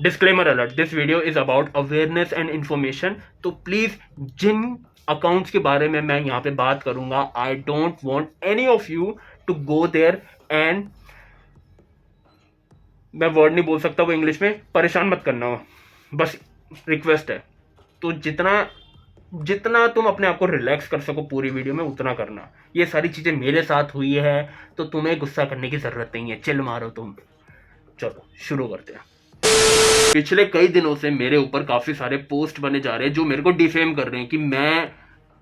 Disclaimer alert, this video is about awareness and information. तो please, जिन accounts के बारे में मैं यहाँ पे बात करूंगा, I don't want any of you to go there and, मैं वर्ड नहीं बोल सकता वो इंग्लिश में, परेशान मत करना हो, बस रिक्वेस्ट है। तो जितना जितना तुम अपने आप को रिलैक्स कर सको पूरी वीडियो में उतना करना। ये सारी चीजें मेरे साथ हुई है तो तुम्हें गुस्सा करने की जरूरत नहीं है, चिल मारो तुम। चलो शुरू करते हैं। पिछले कई दिनों से मेरे ऊपर काफी सारे पोस्ट बने जा रहे हैं जो मेरे को डिफेम कर रहे हैं कि मैं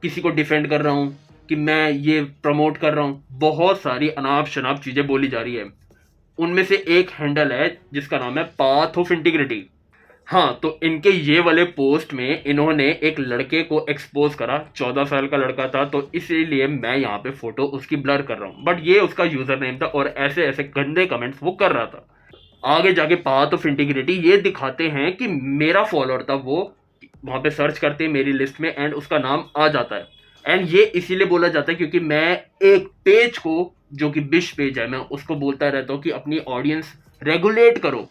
किसी को डिफेंड कर रहा हूं, कि मैं ये प्रमोट कर रहा हूं। बहुत सारी अनाप शनाप चीजें बोली जा रही है। उनमें से एक हैंडल है जिसका नाम है पाथ ऑफ इंटीग्रिटी। हाँ, तो इनके ये वाले पोस्ट में इन्होंने एक लड़के को एक्सपोज करा। 14 साल का लड़का था, तो इसीलिए मैं यहाँ पे फोटो उसकी ब्लर कर रहा हूँ, बट ये उसका यूजर नेम था और ऐसे ऐसे गंदे कमेंट्स वो कर रहा था। आगे जाके पाथ ऑफ इंटीग्रिटी ये दिखाते हैं कि मेरा फॉलोअर था वो, वहां पे सर्च करते हैं मेरी लिस्ट में एंड उसका नाम आ जाता है। एंड ये इसीलिए बोला जाता है क्योंकि मैं एक पेज को, जो कि बिश पेज है, मैं उसको बोलता रहता हूँ कि अपनी ऑडियंस रेगुलेट करो।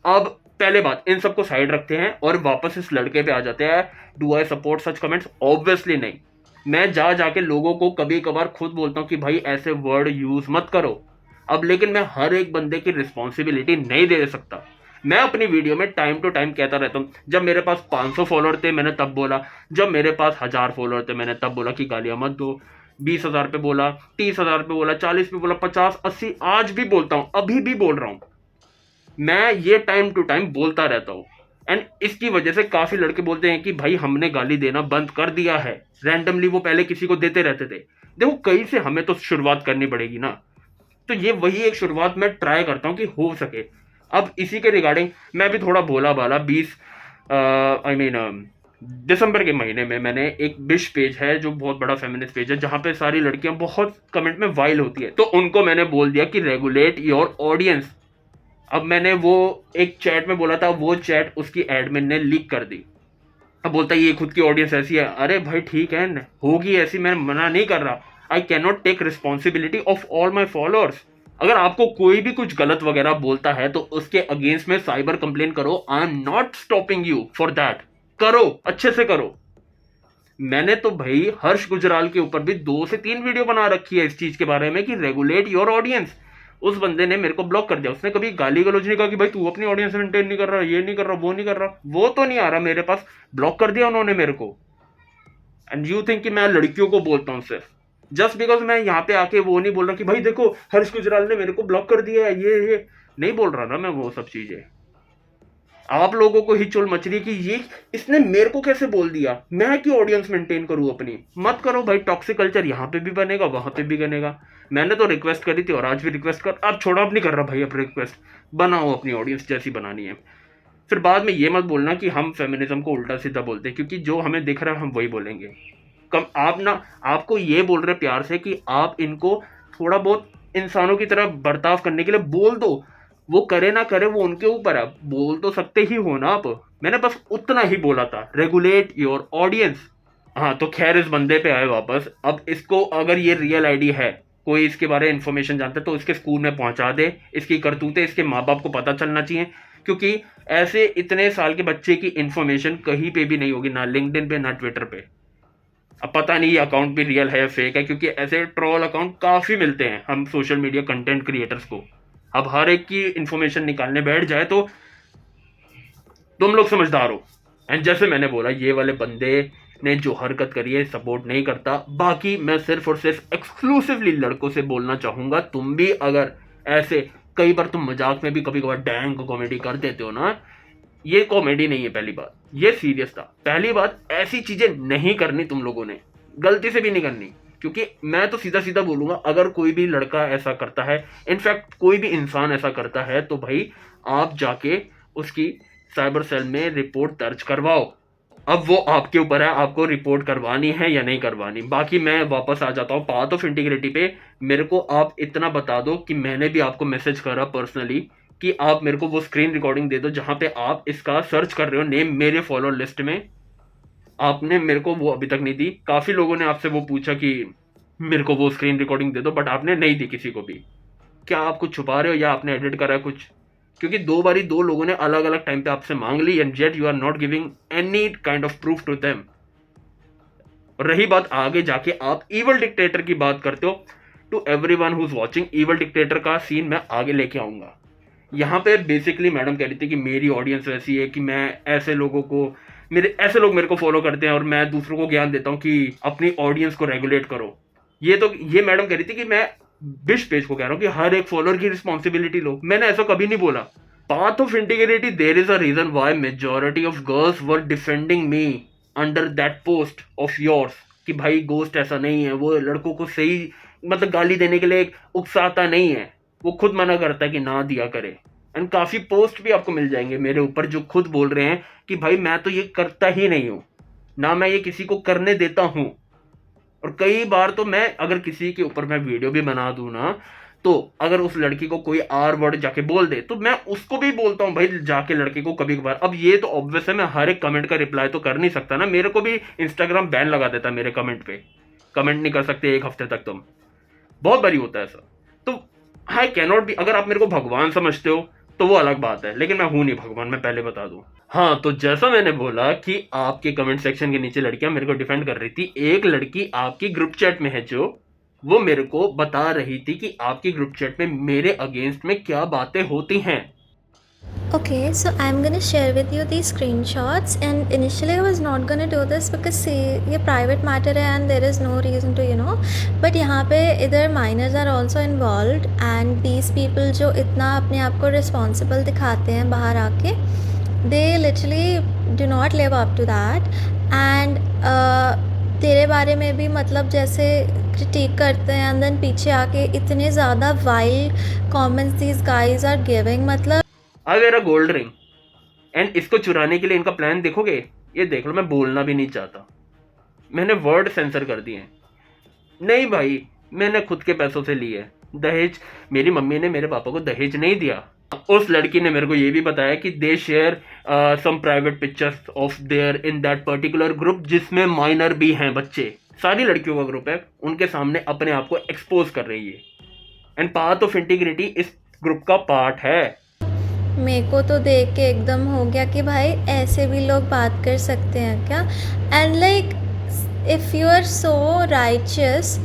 अब पहले बात, इन सबको साइड रखते हैं और वापस इस लड़के पे आ जाते हैं। Do I support such comments? Obviously नहीं। मैं जा जाके लोगों को कभी कभार खुद बोलता हूँ कि भाई ऐसे वर्ड यूज मत करो। अब लेकिन मैं हर एक बंदे की रिस्पॉन्सिबिलिटी नहीं दे सकता। मैं अपनी वीडियो में टाइम टू टाइम कहता रहता हूँ। जब मेरे पास 500 फॉलोअर थे मैंने तब बोला, जब मेरे पास 1000 फॉलोअर थे मैंने तब बोला कि गालियां मत दो। 20,000 पे बोला, 30,000 पे बोला, 40 पे बोला, 50, 80, आज भी बोलता हूँ, अभी भी बोल रहा हूँ। मैं ये टाइम टू टाइम बोलता रहता हूँ। एंड इसकी वजह से काफी लड़के बोलते हैं कि भाई हमने गाली देना बंद कर दिया है। रैंडमली वो पहले किसी को देते रहते थे। देखो, कहीं से हमें तो शुरुआत करनी पड़ेगी ना। तो ये वही एक शुरुआत मैं ट्राई करता हूँ कि हो सके। अब इसी के रिगार्डिंग मैं भी थोड़ा बोला बाला 20 दिसंबर के महीने में मैंने एक बिश पेज है जो बहुत बड़ा फेमिनिस्ट पेज है, जहां पे सारी लड़कियां बहुत कमेंट में वाइल होती है, तो उनको मैंने बोल दिया कि रेगुलेट योर ऑडियंस। अब मैंने वो एक चैट में बोला था, वो चैट उसकी एडमिन ने लीक कर दी। अब बोलता है ये खुद की ऑडियंस ऐसी है। अरे भाई ठीक है, होगी ऐसी, मैं मना नहीं कर रहा। I can not take responsibility of all my followers. अगर आपको कोई भी कुछ गलत वगैरह बोलता है तो उसके अगेंस्ट में साइबर कंप्लेन करो। आई am not stopping you for that. करो, अच्छे से करो। मैंने तो भाई हर्ष गुजराल के ऊपर भी 2 से 3 वीडियो बना रखी है इस चीज के बारे में कि रेगुलेट योर ऑडियंस। उस बंदे ने मेरे को ब्लॉक कर दिया। उसने कभी गाली गलौज नहीं कहा कि भाई तू अपनी ऑडियंस मेंटेन नहीं कर रहा, ये नहीं कर रहा, वो नहीं कर रहा। वो तो नहीं आ रहा मेरे पास, ब्लॉक कर दिया उन्होंने मेरे को। एंड यू थिंक कि मैं लड़कियों को बोलता हूँ सिर्फ जस्ट बिकॉज मैं यहाँ पे आके वो नहीं बोल रहा कि भाई देखो हर्ष गुजराल ने मेरे को ब्लॉक कर दिया है, ये नहीं बोल रहा ना मैं वो सब चीजें। आप लोगों को ही चुल मच रही कि ये इसने मेरे को कैसे बोल दिया, मैं क्यों ऑडियंस मेंटेन करूं अपनी। मत करो भाई, टॉक्सिक कल्चर यहाँ पे भी बनेगा वहां पे भी बनेगा। मैंने तो रिक्वेस्ट करी थी और आज भी रिक्वेस्ट कर, अब छोड़ा, अब नहीं कर रहा भाई। अब रिक्वेस्ट बनाओ अपनी ऑडियंस जैसी बनानी है। फिर बाद में ये मत बोलना कि हम फेमिनिज्म को उल्टा सीधा बोलते हैं, क्योंकि जो हमें दिख रहा है हम वही बोलेंगे। कम आप ना, आपको ये बोल रहे प्यार से कि आप इनको थोड़ा बहुत इंसानों की तरह बर्ताव करने के लिए बोल दो। वो करे ना करे वो उनके ऊपर है, बोल तो सकते ही हो ना आप। मैंने बस उतना ही बोला था, रेगुलेट योर ऑडियंस। हाँ, तो खैर इस बंदे पे आए वापस। अब इसको अगर ये रियल आईडी है, कोई इसके बारे में इंफॉर्मेशन जानता है तो इसके स्कूल में पहुंचा दे। इसकी करतूतें इसके माँ बाप को पता चलना चाहिए, क्योंकि ऐसे इतने साल के बच्चे की इंफॉर्मेशन कहीं पे भी नहीं होगी, ना लिंक्डइन पे ना ट्विटर पे। अब पता नहीं ये अकाउंट भी रियल है या फेक है, क्योंकि ऐसे ट्रोल अकाउंट काफी मिलते हैं हम सोशल मीडिया कंटेंट क्रिएटर्स को। अब हर एक की इंफॉर्मेशन निकालने बैठ जाए तो तुम लोग समझदार हो। एंड जैसे मैंने बोला, ये वाले बंदे ने जो हरकत करी है सपोर्ट नहीं करता। बाकी मैं सिर्फ और सिर्फ एक्सक्लूसिवली लड़कों से बोलना चाहूंगा, तुम भी अगर ऐसे, कई बार तुम मजाक में भी कभी कभार डैंग कॉमेडी कर देते हो ना, ये कॉमेडी नहीं है। पहली बात, ये सीरियस था। पहली बात, ऐसी चीजें नहीं करनी तुम लोगों ने, गलती से भी नहीं करनी। क्योंकि मैं तो सीधा सीधा बोलूंगा, अगर कोई भी लड़का ऐसा करता है, इनफैक्ट कोई भी इंसान ऐसा करता है, तो भाई आप जाके उसकी साइबर सेल में रिपोर्ट दर्ज करवाओ। अब वो आपके ऊपर है, आपको रिपोर्ट करवानी है या नहीं करवानी। बाकी मैं वापस आ जाता हूँ पाथ ऑफ इंटीग्रिटी पे। मेरे को आप इतना बता दो कि मैंने भी आपको मैसेज करा पर्सनली कि आप मेरे को वो स्क्रीन रिकॉर्डिंग दे दो जहां पे आप इसका सर्च कर रहे हो नेम मेरे फॉलोअर लिस्ट में। आपने मेरे को वो अभी तक नहीं दी। काफी लोगों ने आपसे वो पूछा कि मेरे को वो स्क्रीन रिकॉर्डिंग दे दो, बट आपने नहीं दी किसी को भी। क्या आप कुछ छुपा रहे हो या आपने एडिट करा है कुछ? क्योंकि 2 बारी 2 लोगों ने अलग अलग टाइम पे आपसे मांग ली and yet you are not giving any kind of proof to them. और रही बात आगे जाके आप इवल डिक्टेटर की बात करते हो, to everyone who is watching, evil dictator का सीन मैं आगे लेके आऊंगा। यहाँ पे बेसिकली मैडम कह रही थी कि मेरी ऑडियंस ऐसी है कि मैं ऐसे लोगों को, ऐसे लोग मेरे को फॉलो करते हैं और मैं दूसरों को ज्ञान देता हूँ कि अपनी ऑडियंस को रेगुलेट करो। ये मैडम कह रही थी कि मैं बिश पेज को कह रहा हूँ कि हर एक फॉलोअर की रिस्पॉन्सिबिलिटी लो। मैंने ऐसा कभी नहीं बोला। Path of integrity, there is a reason why majority of girls were defending me under that post of yours कि भाई गोस्ट ऐसा नहीं है, वो लड़कों को सही मतलब गाली देने के लिए उकसाता नहीं है, वो खुद मना करता है कि ना दिया करे। एंड काफी पोस्ट भी आपको मिल जाएंगे मेरे ऊपर जो खुद बोल रहे हैं कि भाई मैं तो ये करता ही नहीं हूं, ना मैं ये किसी को करने देता हूं। और कई बार तो मैं अगर किसी के ऊपर मैं वीडियो भी बना दूं ना, तो अगर उस लड़की को कोई आर वर्ड जाके बोल दे तो मैं उसको भी बोलता हूं भाई जाके लड़के को कभी कभार। अब ये तो ऑब्वियस है, मैं हर एक कमेंट का रिप्लाई तो कर नहीं सकता ना, मेरे को भी इंस्टाग्राम बैन लगा देता है मेरे कमेंट पे, कमेंट नहीं कर सकते 1 हफ्ते तक तुम। बहुत बारी होता है ऐसा। तो आई कैनॉट बी, अगर आप मेरे को भगवान समझते हो तो वो अलग बात है, लेकिन मैं हूं नहीं भगवान, मैं पहले बता दूं। हाँ, तो जैसा मैंने बोला कि आपके कमेंट सेक्शन के नीचे लड़कियां मेरे को डिफेंड कर रही थी, एक लड़की आपकी ग्रुप चैट में है जो वो मेरे को बता रही थी कि आपकी ग्रुप चैट में मेरे अगेंस्ट में क्या बातें होती हैं। Okay, so I'm gonna share with you these screenshots, and initially I was not gonna do this because see ये private matter है and there is no reason to but यहाँ पे इधर minors are also involved and these people जो इतना अपने आप को responsible दिखाते हैं बाहर आके, they literally do not live up to that and तेरे बारे में भी मतलब जैसे क्रिटिक करते हैं and then पीछे आके इतने ज़्यादा wild comments these guys are giving, मतलब I wear a gold ring and इसको चुराने के लिए इनका प्लान देखोगे, ये देख लो। मैं बोलना भी नहीं चाहता, मैंने वर्ड सेंसर कर दिए। नहीं भाई, मैंने खुद के पैसों से लिए दहेज, मेरी मम्मी ने मेरे पापा को दहेज नहीं दिया। उस लड़की ने मेरे को ये भी बताया कि they share some private pictures of their in that particular group जिसमें माइनर भी हैं बच्चे। सारी लड़कियों का ग्रुप है, उनके सामने अपने आप को एक्सपोज कर रही है एंड पाथ ऑफ इंटीग्रिटी इस ग्रुप का पार्ट है। मेरे को तो देख के एकदम हो गया कि भाई ऐसे भी लोग बात कर सकते हैं क्या। And like if you are so righteous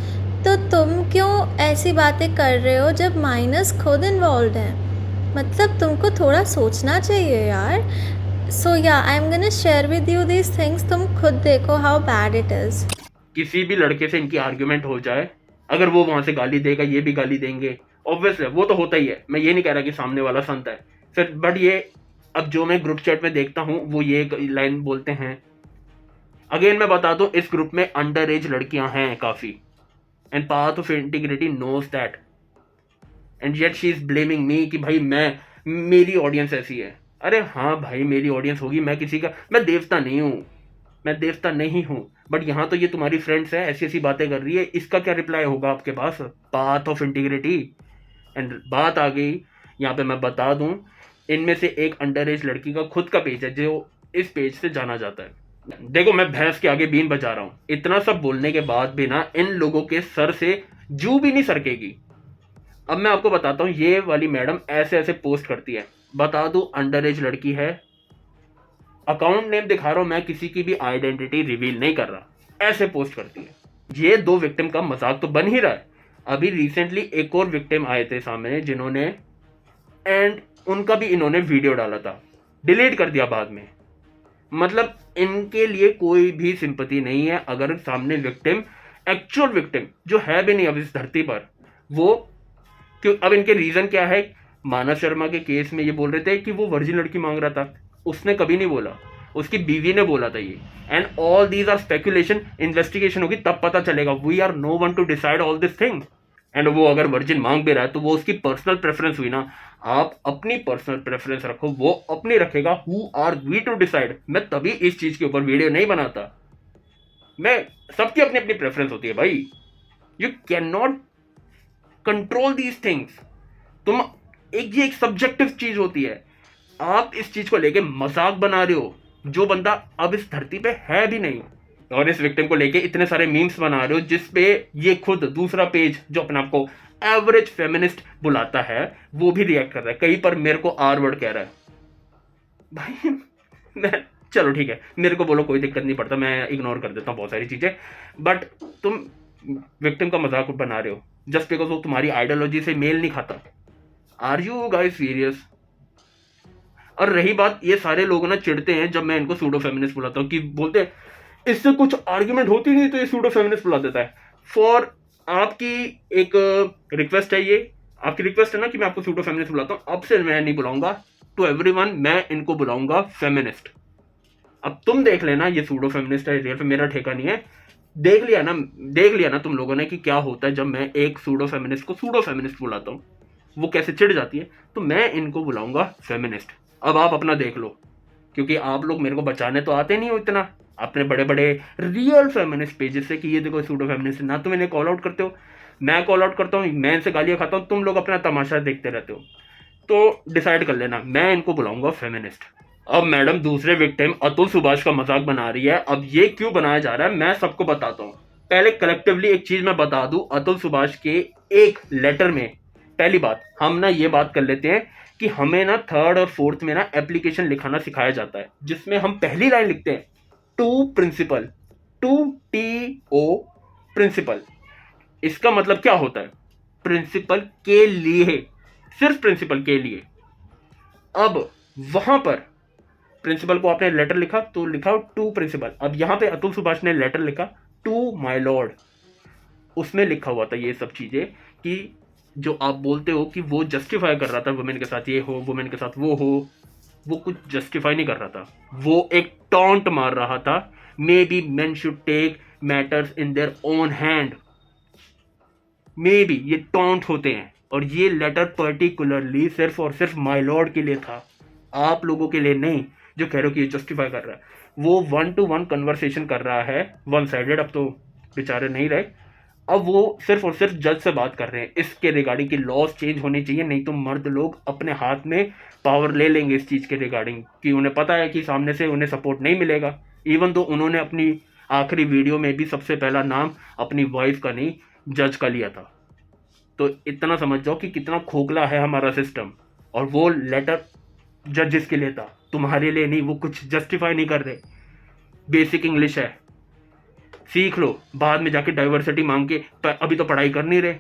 तो तुम क्यों ऐसी बातें कर रहे हो जब माइनस खुद इन्वॉल्व हैं। मतलब तुमको थोड़ा सोचना चाहिए यार। सो या I am gonna share with you these things, तुम खुद देखो हाउ बैड इट इज़। किसी भी लड़के से इनकी आर्ग्यूमेंट हो जाए, अगर वो वहां से गाली देगा ये भी गाली देंगे, ऑब्वियस है, वो तो होता ही है। मैं ये नहीं कह रहा कि सामने वाला संत है फिर, बट ये अब जो मैं ग्रुप चैट में देखता हूँ वो ये लाइन बोलते हैं। अगेन मैं बता दूं, इस ग्रुप में अंडर एज लड़कियां हैं काफी and path of integrity knows that and yet she is blaming me कि भाई मेरी ऑडियंस ऐसी है। अरे हाँ भाई, मेरी ऑडियंस होगी, मैं देवता नहीं हूँ, मैं देवता नहीं हूँ। बट यहाँ तो ये तुम्हारी फ्रेंड्स है, ऐसी ऐसी बातें कर रही है, इसका क्या रिप्लाई होगा आपके पास? Path of integrity. एंड बात आ गई यहाँ पे, मैं बता दूं, इनमें से एक अंडर एज लड़की का खुद का पेज है जो इस पेज से जाना जाता है। देखो, मैं भैंस के आगे बीन बजा रहा हूँ, इतना सब बोलने के बाद भी ना इन लोगों के सर से जू भी नहीं सरकेगी। अब मैं आपको बताता हूँ, ये वाली मैडम ऐसे ऐसे पोस्ट करती है, बता दूं अंडर एज लड़की है, अकाउंट नेम दिखा रहा हूं, मैं किसी की भी आइडेंटिटी रिवील नहीं कर रहा, ऐसे पोस्ट करती है। ये 2 विक्टिम का मजाक तो बन ही रहा है। अभी रिसेंटली एक और विक्टिम आए थे सामने जिन्होंने, एंड उनका भी इन्होंने वीडियो डाला था, डिलीट कर दिया बाद में। मतलब इनके लिए कोई भी सिंपैथी नहीं है। अगर सामने विक्टिम, एक्चुअल विक्टिम जो है भी नहीं अब इस धरती पर, वो क्यों, अब इनके रीजन क्या है? मानस शर्मा के केस में ये बोल रहे थे कि वो वर्जिन लड़की मांग रहा था, उसने कभी नहीं बोला, उसकी बीवी ने बोला था ये। And all these are speculation, investigation होगी तब पता चलेगा। We are no one to decide all this thing. And वो अगर वर्जिन मांग भी रहा है तो वो उसकी पर्सनल प्रेफरेंस हुई ना। आप अपनी पर्सनल प्रेफरेंस रखो, वो अपनी रखेगा। Who are we to decide? मैं तभी इस चीज के ऊपर वीडियो नहीं बनाता। मैं, सबकी अपनी अपनी प्रेफरेंस होती है भाई, you can not control these things. तुम ये एक सब्जेक्टिव चीज होती है। आप इस चीज को लेके मजाक बना रहे हो, जो बंदा अब इस धरती पे है भी नहीं, और इस विक्टिम को लेके इतने सारे मीम्स बना रहे हो जिसपे ये खुद दूसरा पेज जो अपने आप को एवरेज फेमिनिस्ट बुलाता है वो भी रिएक्ट कर रहा है, कहीं पर मेरे को आर वर्ड कह रहा है। भाई मैं चलो ठीक है, मेरे को बोलो कोई दिक्कत नहीं पड़ता, मैं इग्नोर कर देता हूँ बहुत सारी चीज़ें, बट तुम विक्टिम का मजाक बना रहे हो जस्ट बिकॉज वो तुम्हारी आइडियोलॉजी से मेल नहीं खाता। Are you guys serious? और रही बात, ये सारे लोग ना चिढ़ते हैं जब मैं इनको सूडो फेमिनिस्ट बुलाता हूँ, कि बोलते हैं इससे कुछ आर्ग्यूमेंट होती नहीं तो ये सूडो फेमिनिस्ट बुला देता है। फॉर आपकी एक रिक्वेस्ट है, ये आपकी रिक्वेस्ट है ना कि मैं आपको सूडो फेमिनिस्ट बुलाता हूँ, अब से मैं नहीं बुलाऊंगा टू एवरीवन, मैं इनको बुलाऊंगा फेमिनिस्ट। अब तुम देख लेना ये सूडो फेमिनिस्ट है रियल, मेरा ठेका नहीं है। देख लिया ना तुम लोगों ने कि क्या होता है जब मैं एक सूडो फेमिनिस्ट को सूडो फेमिनिस्ट बुलाता हूँ, वो कैसे चिढ़ जाती है। तो मैं इनको बुलाऊंगा फेमिनिस्ट। अब आप अपना देख लो, क्योंकि आप लोग मेरे को बचाने तो आते नहीं हो इतना अपने बड़े बड़े रियल फेमिनिस्ट पेजेस से कि ये देखो सूडो फेमिनिस्ट, ना तुम इन्हें कॉल आउट करते हो, मैं कॉल आउट करता हूँ, मैं इनसे गालियाँ खाता हूँ, तुम लोग अपना तमाशा देखते रहते हो। तो डिसाइड कर लेना, मैं इनको बुलाऊंगा फेमिनिस्ट। अब मैडम दूसरे विक्टिम अतुल सुभाष का मजाक बना रही है। अब ये क्यों बनाया जा रहा है मैं सबको बताता हूँ। पहले कलेक्टिवली एक चीज मैं बता दूं, अतुल सुभाष के एक लेटर में पहली बात हम ना ये बात कर लेते हैं कि हमें ना 3rd और 4th में ना एप्लीकेशन लिखाना सिखाया जाता है, जिसमें हम पहली लाइन लिखते हैं to principal, to TO principal. इसका मतलब क्या होता है? प्रिंसिपल के लिए, सिर्फ प्रिंसिपल के लिए। अब वहां पर प्रिंसिपल को आपने लेटर लिखा तो लिखा टू प्रिंसिपल। अब यहाँ पे अतुल सुभाष ने लेटर लिखा टू माय लॉर्ड, उसमें लिखा हुआ था ये सब चीजें कि जो आप बोलते हो कि वो जस्टिफाई कर रहा था वुमेन के साथ ये हो, वुमेन के साथ वो हो, वो कुछ जस्टिफाई नहीं कर रहा था, वो एक टॉन्ट मार रहा था। Maybe men should take matters in their own hand, maybe ये टॉन्ट होते हैं। और ये लेटर पर्टिकुलरली सिर्फ और सिर्फ माय लॉर्ड के लिए था, आप लोगों के लिए नहीं जो कह रहे हो कि ये जस्टिफाई कर रहा है। वो 1-to-1 कन्वर्सेशन कर रहा है, वन साइडेड, अब तो बेचारे नहीं रहे, अब वो सिर्फ और सिर्फ जज से बात कर रहे हैं इसके रिगार्डिंग कि लॉज चेंज होने चाहिए, नहीं तो मर्द लोग अपने हाथ में पावर ले लेंगे इस चीज़ के रिगार्डिंग, कि उन्हें पता है कि सामने से उन्हें सपोर्ट नहीं मिलेगा। इवन तो उन्होंने अपनी आखिरी वीडियो में भी सबसे पहला नाम अपनी वाइफ का नहीं जज का लिया था। तो इतना समझ जाओ कि कितना खोखला है हमारा सिस्टम। और वो लेटर जजेस के लिए था, तुम्हारे लिए नहीं, वो कुछ जस्टिफाई नहीं कर रहे। बेसिक इंग्लिश है, सीख लो, बाद में जाके डाइवर्सिटी मांग के, अभी तो पढ़ाई कर नहीं रहे,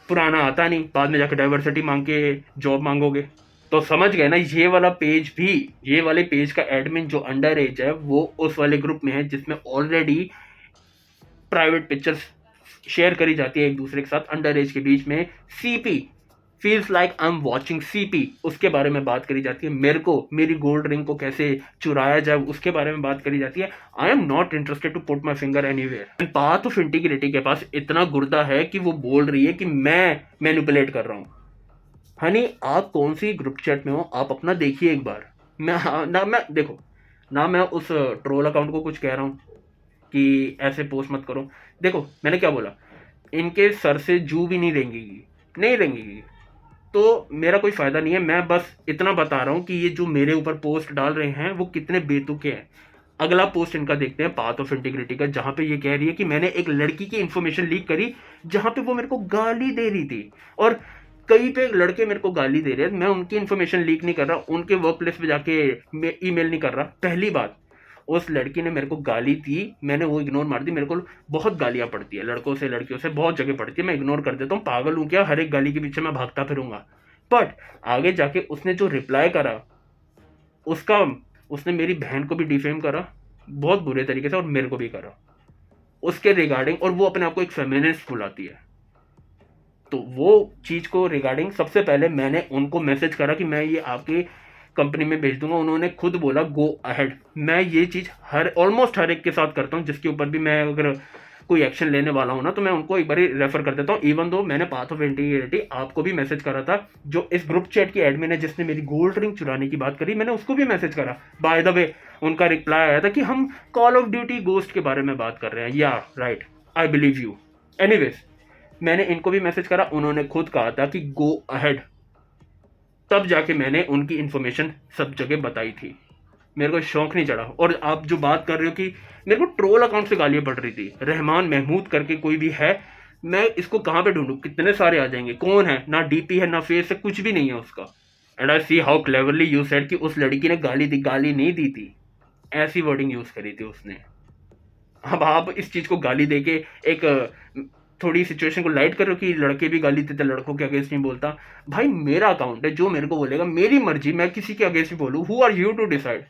पुराना आता नहीं, बाद में जाके डाइवर्सिटी मांग के जॉब मांगोगे। तो समझ गए ना, ये वाला पेज भी, ये वाले पेज का एडमिन जो अंडर एज है वो उस वाले ग्रुप में है जिसमें ऑलरेडी प्राइवेट पिक्चर्स शेयर करी जाती है एक दूसरे के साथ अंडर एज के बीच में। CP feels like I am watching CP, उसके बारे में बात करी जाती है। मेरे को मेरी गोल्ड रिंग को कैसे चुराया जाए उसके बारे में बात करी जाती है। I am not interested to put my finger anywhere. Path of integrity के पास इतना गुर्दा है कि वो बोल रही है कि मैं मैनिपुलेट कर रहा हूँ। हनी, आप कौन सी ग्रुप चैट में हो, आप अपना देखिए एक बार। मैं उस ट्रोल अकाउंट को कुछ कह रहा हूँ कि ऐसे पोस्ट मत करो। देखो मैंने क्या बोला, इनके सर से जू भी नहीं रेंगेगी, तो मेरा कोई फ़ायदा नहीं है। मैं बस इतना बता रहा हूँ कि ये जो मेरे ऊपर पोस्ट डाल रहे हैं वो कितने बेतुके हैं। अगला पोस्ट इनका देखते हैं, पाथ ऑफ इंटीग्रिटी का, जहाँ पे ये कह रही है कि मैंने एक लड़की की इन्फॉर्मेशन लीक करी जहाँ पे वो मेरे को गाली दे रही थी, और कई पे लड़के मेरे को गाली दे रहे हैं। मैं उनकी इन्फॉर्मेशन लीक नहीं कर रहा, उनके वर्क प्लेस पे जाके ईमेल नहीं कर रहा। पहली बात, उस लड़की ने मेरे को गाली दी, मैंने वो इग्नोर मार दी। मेरे को बहुत गालियाँ पड़ती है लड़कों से, लड़कियों से बहुत जगह पड़ती है, मैं इग्नोर कर देता हूँ। पागल हूँ क्या, हर एक गाली के पीछे मैं भागता फिरूंगा। बट आगे जाके उसने जो रिप्लाई करा, उसने मेरी बहन को भी डिफेम करा बहुत बुरे तरीके से, और मेरे को भी करा उसके रिगार्डिंग, और वो अपने आप को एक फेमिनिस्ट बुलाती है। तो वो चीज़ को रिगार्डिंग सबसे पहले मैंने उनको मैसेज करा कि मैं ये आपकी कंपनी में भेज दूंगा। उन्होंने खुद बोला गो अहेड। मैं ये चीज़ ऑलमोस्ट हर एक के साथ करता हूँ जिसके ऊपर भी मैं अगर कोई एक्शन लेने वाला हूँ ना, तो मैं उनको एक बार रेफर कर देता हूँ। इवन दो मैंने पाथ ऑफ इंटीग्रिटी आपको भी मैसेज करा था, जो इस ग्रुप चैट की एडमिन है जिसने मेरी गोल्ड रिंग चुराने की बात करी, मैंने उसको भी मैसेज करा। बाय द वे उनका रिप्लाई आया था कि हम कॉल ऑफ ड्यूटी गोस्ट के बारे में बात कर रहे हैं। या right, I believe you. Anyways मैंने इनको भी मैसेज करा, उन्होंने खुद कहा था कि गो अहेड। तब जाके मैंने उनकी इन्फॉर्मेशन सब जगह बताई थी। मेरे को शौक नहीं चढ़ा। और आप जो बात कर रहे हो कि मेरे को ट्रोल अकाउंट से गालियाँ पड़ रही थी, रहमान महमूद करके कोई भी है, मैं इसको कहाँ पे ढूंढूं, कितने सारे आ जाएंगे, कौन है, ना डीपी है ना फेस है, कुछ भी नहीं है उसका। And I see how cleverly you said कि उस लड़की ने गाली नहीं दी थी, ऐसी वर्डिंग यूज करी थी उसने। अब आप इस चीज को गाली देके एक थोड़ी सिचुएशन को लाइट करो कि लड़के भी गाली देते, लड़कों के अगेंस्ट नहीं बोलता। भाई मेरा अकाउंट है, जो मेरे को बोलेगा, मेरी मर्जी, मैं किसी के अगेंस्ट नहीं बोलूँ। Who are you to decide.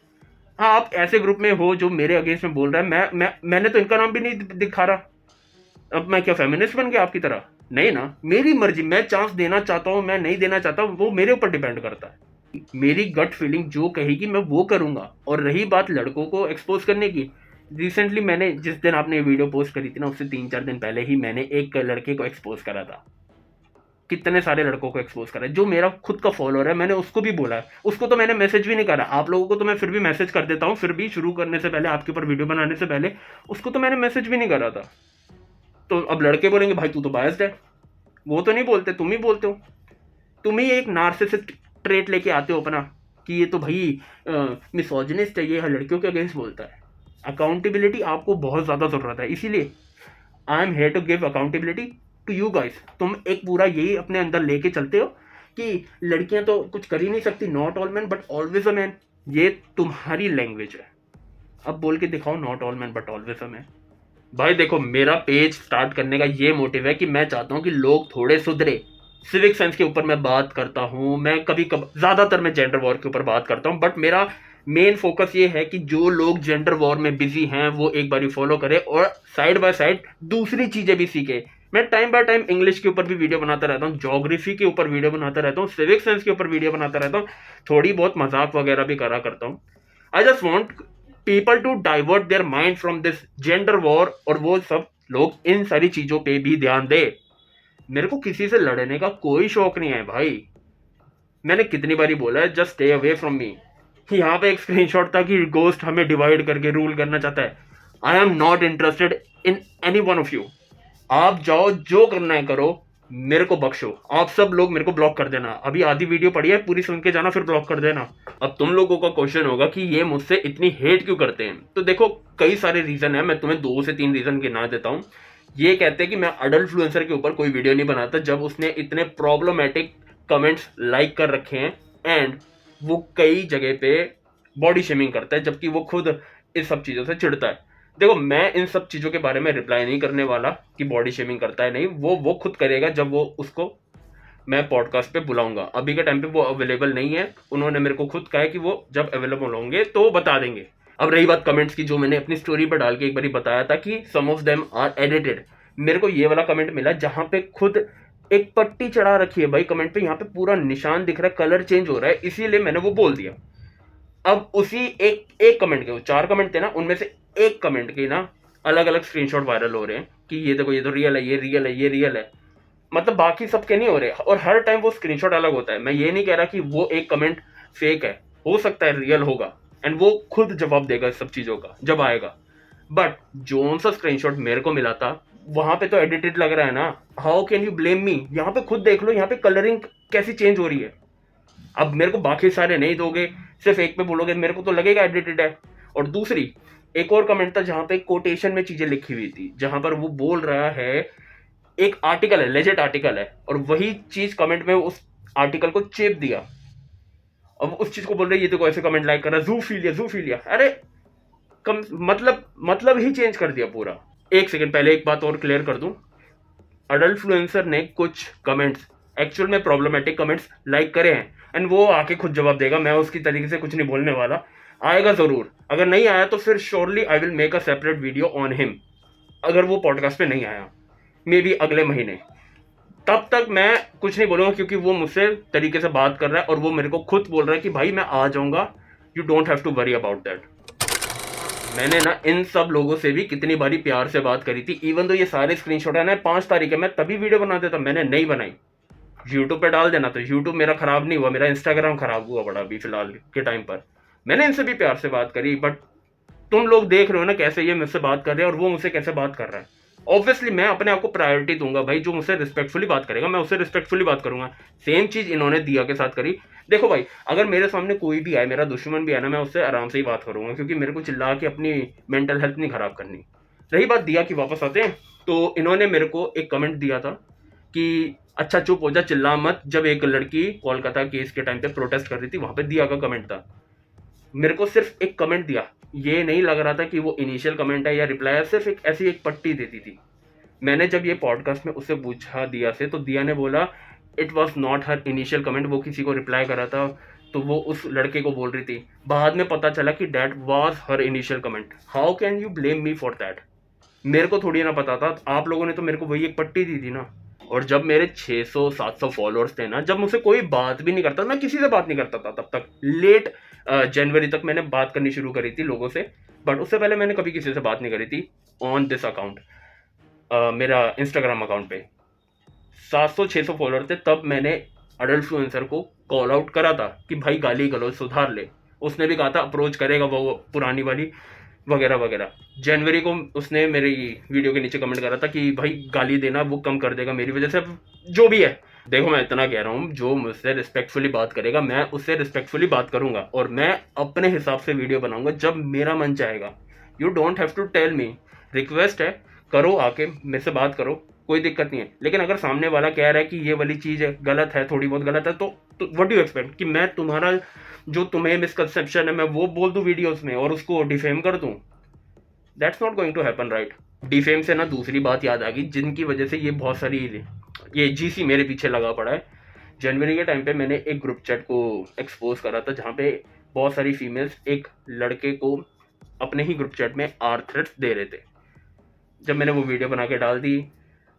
हाँ, आप ऐसे ग्रुप में हो जो मेरे अगेंस्ट में बोल रहा है, मैंने तो इनका नाम भी नहीं दिखा रहा। अब मैं क्या फेमिनिस्ट बन गया आपकी तरह? नहीं ना, मेरी मर्जी, मैं चांस देना चाहता हूँ, मैं नहीं देना चाहता, वो मेरे ऊपर डिपेंड करता है। मेरी गट फीलिंग जो कहेगी मैं वो करूंगा। और रही बात लड़कों को एक्सपोज करने की, रिसेंटली मैंने, जिस दिन आपने ये वीडियो पोस्ट करी थी ना, उससे 3-4 दिन पहले ही मैंने एक लड़के को एक्सपोज करा था। कितने सारे लड़कों को एक्सपोज करा है, जो मेरा खुद का फॉलोअर है, मैंने उसको भी बोला है। उसको तो मैंने मैसेज भी नहीं करा, आप लोगों को तो मैं फिर भी मैसेज कर देता हूँ, फिर भी शुरू करने से पहले, आपके ऊपर वीडियो बनाने से पहले उसको तो मैंने मैसेज भी नहीं करा था। तो अब लड़के बोलेंगे भाई तू तो बायस्ड है। वो तो नहीं बोलते, तुम ही बोलते हो। तुम ही एक नार्सिसिस्ट ट्रेट लेके आते हो अपना कि ये तो भाई मिसोजिनिस्ट है, ये लड़कियों के अगेंस्ट बोलता है। अकाउंटेबिलिटी आपको बहुत ज़्यादा ज़रूरत है, इसीलिए I am here to give accountability to you guys. तुम एक पूरा यही अपने अंदर लेके चलते हो कि लड़कियां तो कुछ कर ही नहीं सकती, not all man but always a man. ये तुम्हारी लैंग्वेज है, अब बोल के दिखाओ not all man but always a man. भाई देखो, मेरा पेज स्टार्ट करने का ये मोटिव है कि मैं चाहता हूँ कि लोग थोड़े सुधरे। सिविक सेंस के ऊपर मैं बात करता हूँ, मैं कभी ज़्यादातर मैं जेंडर वॉर के ऊपर बात करता हूँ, बट मेरा मेन फोकस ये है कि जो लोग जेंडर वॉर में बिजी हैं वो एक बारी फॉलो करें और साइड बाय साइड दूसरी चीज़ें भी सीखे। मैं टाइम बाय टाइम इंग्लिश के ऊपर भी वीडियो बनाता रहता हूँ, ज्योग्राफी के ऊपर वीडियो बनाता रहता हूँ, सिविक सेंस के ऊपर वीडियो बनाता रहता हूँ, थोड़ी बहुत मजाक वगैरह भी करा करता हूँ। I just want people to divert their mind from this gender war, और वो सब लोग इन सारी चीज़ों पे भी ध्यान दे। मेरे को किसी से लड़ने का कोई शौक नहीं है भाई। मैंने कितनी बारी बोला है, just stay away from me. यहाँ पे एक स्क्रीनशॉट था कि गोस्ट हमें डिवाइड करके रूल करना चाहता है। I am not interested in any one of you. आप जाओ, जो करना है करो, मेरे को बख्शो। आप सब लोग मेरे को ब्लॉक कर देना। अभी आधी वीडियो पड़ी है, पूरी सुन के जाना, फिर ब्लॉक कर देना। अब तुम लोगों का क्वेश्चन होगा कि ये मुझसे इतनी हेट क्यों करते हैं। तो देखो, कई सारे रीजन है, मैं तुम्हें 2 से 3 रीजन गिना देता हूँ। ये कहते हैं कि मैं अडल्ट इन्फ्लुएंसर के ऊपर कोई वीडियो नहीं बनाता जब उसने इतने प्रॉब्लमेटिक कमेंट्स लाइक कर रखे हैं, एंड वो कई जगह पे बॉडी शेमिंग करता है, जबकि वो खुद इस सब चीज़ों से चिढ़ता है। देखो, मैं इन सब चीज़ों के बारे में रिप्लाई नहीं करने वाला कि बॉडी शेमिंग करता है, नहीं, वो खुद करेगा जब वो उसको मैं पॉडकास्ट पे बुलाऊंगा। अभी के टाइम पे वो अवेलेबल नहीं है। उन्होंने मेरे को खुद कहा है कि वो जब अवेलेबल होंगे तो वो बता देंगे। अब रही बात कमेंट्स की, जो मैंने अपनी स्टोरी पर डाल के एक बारी बताया था कि सम ऑफ देम आर एडिटेड। मेरे को ये वाला कमेंट मिला जहाँ पे खुद एक पट्टी चढ़ा रखी है भाई कमेंट पे, यहाँ पे पूरा निशान दिख रहा है, कलर चेंज हो रहा है, इसीलिए मैंने वो बोल दिया। अब उसी एक कमेंट के, 4 कमेंट थे ना, उनमें से एक कमेंट के ना अलग अलग स्क्रीनशॉट वायरल हो रहे हैं कि ये देखो, ये तो रियल है, ये रियल है, ये रियल है। मतलब बाकी सबके नहीं हो रहे, और हर टाइम वो स्क्रीनशॉट अलग होता है। मैं ये नहीं कह रहा कि वो एक कमेंट फेक है, हो सकता है रियल होगा, एंड वो खुद जवाब देगा इस सब चीज़ों का जब आएगा। बट जो सा स्क्रीनशॉट मेरे को मिला था वहां पे तो एडिटेड लग रहा है ना। How can you blame me? यहाँ पे खुद देख लो, यहाँ पे कलरिंग कैसी चेंज हो रही है। अब मेरे को बाकी सारे नहीं दोगे, सिर्फ एक पे बोलोगे, मेरे को तो लगेगा एडिटेड है। और दूसरी एक और कमेंट था जहां पे कोटेशन में चीजें लिखी हुई थी, जहां पर वो बोल रहा है, एक आर्टिकल है, लेजेंड आर्टिकल है, और वही चीज कमेंट में उस आर्टिकल को चेप दिया। अब उस चीज को बोल रहे ये तो ऐसे कमेंट लाइक कर रहा है, जूफिलिया। अरे मतलब ही चेंज कर दिया पूरा। एक सेकंड पहले एक बात और क्लियर कर दूं, अडल्ट इन्फ्लुएंसर ने कुछ कमेंट्स एक्चुअल में प्रॉब्लमेटिक कमेंट्स लाइक करे हैं, एंड वो आके खुद जवाब देगा। मैं उसकी तरीके से कुछ नहीं बोलने वाला, आएगा जरूर। अगर नहीं आया तो फिर surely I will make a separate video on him. अगर वो पॉडकास्ट पे नहीं आया, मे बी अगले महीने, तब तक मैं कुछ नहीं बोलूँगा, क्योंकि वो मुझसे तरीके से बात कर रहा है और वो मेरे को खुद बोल रहा है कि भाई मैं आ जाऊँगा, you don't have to worry about that. मैंने ना इन सब लोगों से भी कितनी बारी प्यार से बात करी थी, इवन तो ये सारे स्क्रीनशॉट है ना 5 तारीख है, मैं तभी वीडियो बना देता, मैंने नहीं बनाई। यूट्यूब पे डाल देना, तो यूट्यूब मेरा खराब नहीं हुआ, मेरा इंस्टाग्राम खराब हुआ बड़ा अभी फिलहाल के टाइम पर। मैंने इनसे भी प्यार से बात करी, बट तुम लोग देख रहे हो ना कैसे ये मुझसे बात कर रहे हैं और वो मुझसे कैसे बात कर रहा है। ऑब्वियसली मैं अपने आप को प्रायोरिटी दूंगा भाई, जो मुझसे रिस्पेक्टफुली बात करेगा मैं उससे रिस्पेक्टफुली बात करूंगा। सेम चीज इन्होंने दिया के साथ करी। देखो भाई, अगर मेरे सामने कोई भी आए, मेरा दुश्मन भी आए ना, मैं उससे आराम से ही बात करूंगा, क्योंकि मेरे को चिल्ला के अपनी मेंटल हेल्थ नहीं खराब करनी। रही बात दिया की, वापस आते हैं। तो इन्होंने मेरे को एक कमेंट दिया था कि अच्छा चुप हो जा, चिल्ला मत। जब एक लड़की कोलकाता केस के टाइम पे प्रोटेस्ट कर रही थी, वहां पे दिया का कमेंट था। मेरे को सिर्फ एक कमेंट दिया, ये नहीं लग रहा था कि वो इनिशियल कमेंट है या रिप्लाई है, सिर्फ एक ऐसी एक पट्टी देती थी। मैंने जब ये पॉडकास्ट में उससे पूछा दिया से, तो दिया ने बोला it was not her initial comment, वो किसी को रिप्लाई करा था तो वो उस लड़के को बोल रही थी। बाद में पता चला कि that was her initial comment. How can you blame me for that? मेरे को थोड़ी ना पता था, आप लोगों ने तो मेरे को वही एक पट्टी दी थी ना। और जब मेरे 600-700 फॉलोअर्स थे ना, जब मुझसे कोई बात भी नहीं करता, मैं किसी से बात नहीं करता था तब तक, लेट जनवरी तक मैंने बात करनी शुरू करी थी लोगों से, बट उससे पहले मैंने कभी किसी से बात नहीं करी थी ऑन दिस अकाउंट, मेरा इंस्टाग्राम अकाउंट पे 700-600 फॉलोअर थे। तब मैंने अडल्टफ्लुएंसर को कॉल आउट करा था कि भाई गाली गलौज सुधार ले। उसने भी कहा था अप्रोच करेगा वो पुरानी वाली वगैरह वगैरह। जनवरी को उसने मेरी वीडियो के नीचे कमेंट करा था कि भाई गाली देना वो कम कर देगा मेरी वजह से, जो भी है। देखो मैं इतना कह रहा हूँ, जो मुझसे रिस्पेक्टफुली बात करेगा मैं उससे रिस्पेक्टफुली बात करूंगा, और मैं अपने हिसाब से वीडियो बनाऊंगा जब मेरा मन चाहेगा। You don't have to tell me. Request है, करो आके मेरे से बात करो, कोई दिक्कत नहीं है। लेकिन अगर सामने वाला कह रहा है कि ये वाली चीज़ है गलत है, थोड़ी बहुत गलत है, तो व्हाट डू यू एक्सपेक्ट कि मैं तुम्हारा जो तुम्हें मिसकंसेप्शन है मैं वो बोल दूं वीडियोस में और उसको डिफेम कर दूं? That's not going to happen, right? Defame से ना दूसरी बात याद आ गई जिनकी वजह से ये बहुत सारी ये जीसी मेरे पीछे लगा पड़ा है। जनवरी के टाइम पे मैंने एक ग्रुप चैट को एक्सपोज करा था जहाँ पे बहुत सारी फीमेल्स एक लड़के को अपने ही ग्रुप चैट में आर थ्रेट्स दे रहे थे। जब मैंने वो वीडियो बना के डाल दी,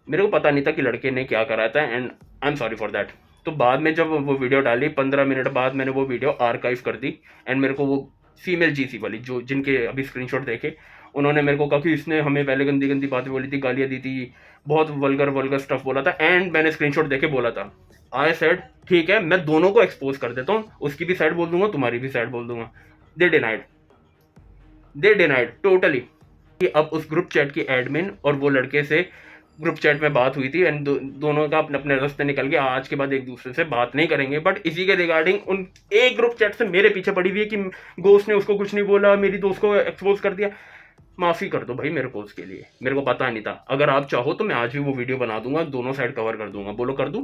मेरे को पता नहीं था कि लड़के ने क्या करा था, and I am sorry for that. तो बाद में जब वो वीडियो डाली 15 मिनट बाद मैंने वो वीडियो आर्काइव कर दी, एंड मेरे को वो फीमेल जीसी वाली जो जिनके अभी स्क्रीनशॉट देखे, उन्होंने मेरे को कहा कि इसने हमें पहले गंदी गंदी बातें बोली थी, गालियाँ दी थी, बहुत वल्गर स्टफ बोला था। एंड मैंने स्क्रीनशॉट देके बोला था, आई सेड ठीक है मैं दोनों को एक्सपोज कर देता हूँ, उसकी भी साइड बोल दूंगा तुम्हारी भी साइड बोल दूंगा। दे डिनाइड टोटली। कि अब उस ग्रुप चैट की एडमिन और वो लड़के से ग्रुप चैट में बात हुई थी, एंड दोनों का अपने अपने रास्ते निकल गए, आज के बाद एक दूसरे से बात नहीं करेंगे। बट इसी के रिगार्डिंग उन एक ग्रुप चैट से मेरे पीछे पड़ी हुई है कि गोस्ट ने उसको कुछ नहीं बोला, मेरी दोस्त को एक्सपोज कर दिया। माफ़ी कर दो भाई मेरे को उसके लिए, मेरे को पता नहीं था। अगर आप चाहो तो मैं आज भी वो वीडियो बना दूंगा, दोनों साइड कवर कर दूंगा। बोलो कर दूं?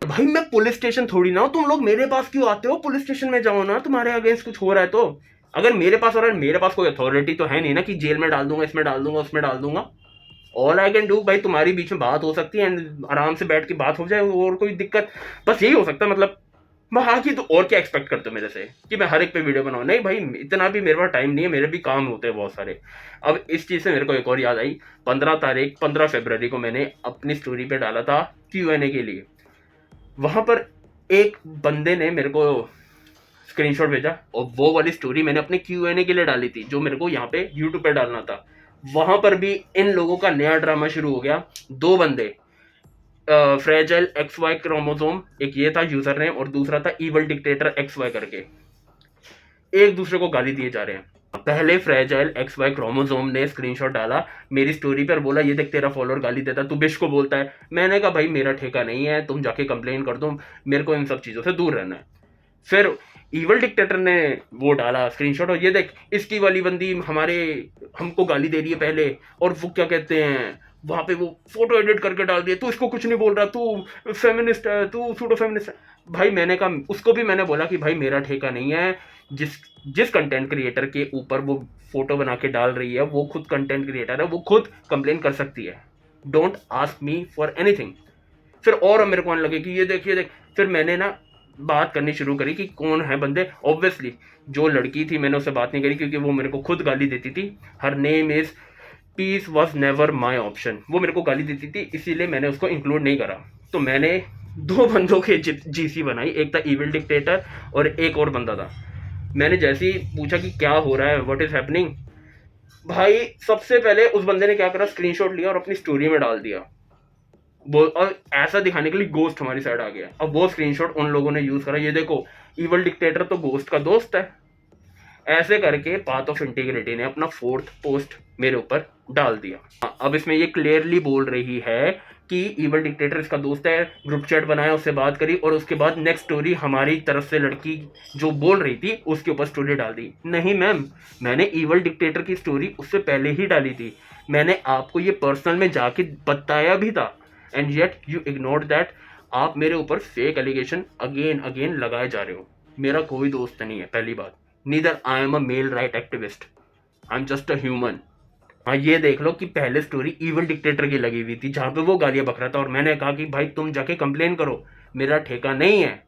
भाई मैं पुलिस स्टेशन थोड़ी ना हूं, तुम लोग मेरे पास क्यों आते हो? पुलिस स्टेशन में जाओ ना, तुम्हारे अगेंस्ट कुछ हो रहा है तो। अगर मेरे पास हो रहा है, मेरे पास कोई अथॉरिटी तो है नहीं ना कि जेल में डाल दूंगा, इसमें डाल दूंगा, उसमें डाल दूंगा। ऑल आई कैन डू भाई, तुम्हारी बीच में बात हो सकती है एंड आराम से बैठ के बात हो जाए, और कोई दिक्कत बस यही हो सकता है। मतलब हाँ की तो और क्या एक्सपेक्ट करते हो मेरे से कि मैं हर एक पे वीडियो बनाऊँ? नहीं भाई, इतना भी मेरे पास टाइम नहीं है, मेरे भी काम होते हैं बहुत सारे। अब इस चीज़ से मेरे को एक और याद आई, 15 फरवरी को मैंने अपनी स्टोरी पे डाला था Q&A के लिए। वहाँ पर एक बंदे ने मेरे को स्क्रीनशॉट भेजा, और वो वाली स्टोरी मैंने अपने Q&A के लिए डाली थी जो मेरे को यहाँ पे यूट्यूब पे डालना था। वहाँ पर भी इन लोगों का नया ड्रामा शुरू हो गया। दो बंदे, फ्रेजाइल XY क्रोमोसोम एक ये था यूजर नेम, और दूसरा था इवल डिक्टेटर XY करके, एक दूसरे को गाली दिए जा रहे हैं। पहले फ्रेजाइल XY क्रोमोसोम ने स्क्रीनशॉट डाला मेरी स्टोरी पर, बोला ये देख तेरा फॉलोअर गाली देता, तू बिश को बोलता है। मैंने कहा भाई मेरा ठेका नहीं है, तुम जाके कंप्लेन कर दो, मेरे को इन सब चीज़ों से दूर रहना है। फिर इवल डिक्टेटर ने वो डाला स्क्रीनशॉट, और ये देख इसकी वाली बंदी हमको गाली दे रही है पहले, और वो क्या कहते हैं वहाँ पे वो फोटो एडिट करके डाल दिया, तू इसको कुछ नहीं बोल रहा, तू फेमिनिस्ट है, तू सूडो फेमिनिस्ट है। भाई मैंने कहा, उसको भी मैंने बोला कि भाई मेरा ठेका नहीं है, जिस कंटेंट क्रिएटर के ऊपर वो फोटो बना के डाल रही है वो खुद कंटेंट क्रिएटर है, वो खुद कंप्लेन कर सकती है, don't ask me for anything. फिर और मेरे को आने लगे कि ये देख। फिर मैंने ना बात करनी शुरू करी कि कौन है बंदे। ऑब्वियसली जो लड़की थी मैंने उससे बात नहीं करी क्योंकि वो मेरे को खुद गाली देती थी। Her name is peace was never my option, वो मेरे को गाली देती थी, इसीलिए मैंने उसको इंक्लूड नहीं करा। तो मैंने दो बंदों के जीसी बनाई, एक था इविल डिक्टेटर और एक और बंदा था। मैंने जैसे ही पूछा कि क्या हो रहा है, व्हाट इज हैपनिंग, भाई सबसे पहले उस बंदे ने क्या करा, स्क्रीनशॉट लिया और अपनी स्टोरी में डाल दिया, और ऐसा दिखाने के लिए गोस्ट हमारी साइड आ गया। अब वो स्क्रीनशॉट उन लोगों ने यूज करा, ये देखो इवल डिक्टेटर तो गोस्ट का दोस्त है। ऐसे करके पाथ ऑफ इंटीग्रिटी ने अपना 4th पोस्ट मेरे ऊपर डाल दिया। अब इसमें ये क्लियरली बोल रही है कि इवल डिक्टेटर इसका दोस्त है, ग्रुप चैट बनाया, उससे बात करी, और उसके बाद नेक्स्ट स्टोरी हमारी तरफ से लड़की जो बोल रही थी उसके ऊपर स्टोरी डाल दी। नहीं मैम, मैंने इवल डिक्टेटर की स्टोरी उससे पहले ही डाली थी। मैंने आपको ये पर्सनल में जाके बताया भी था, and yet you ignore that. आप मेरे ऊपर फेक एलिगेशन अगेन अगेन लगाए जा रहे हो। मेरा कोई दोस्त नहीं है, पहली बात। Neither I am a male right activist, I am just a human. हाँ, ये देख लो कि पहले स्टोरी इवल डिक्टेटर की लगी हुई थी जहाँ पे वो गालियाँ बक रहा था, और मैंने कहा कि भाई तुम जाके कंप्लेन करो, मेरा ठेका नहीं है।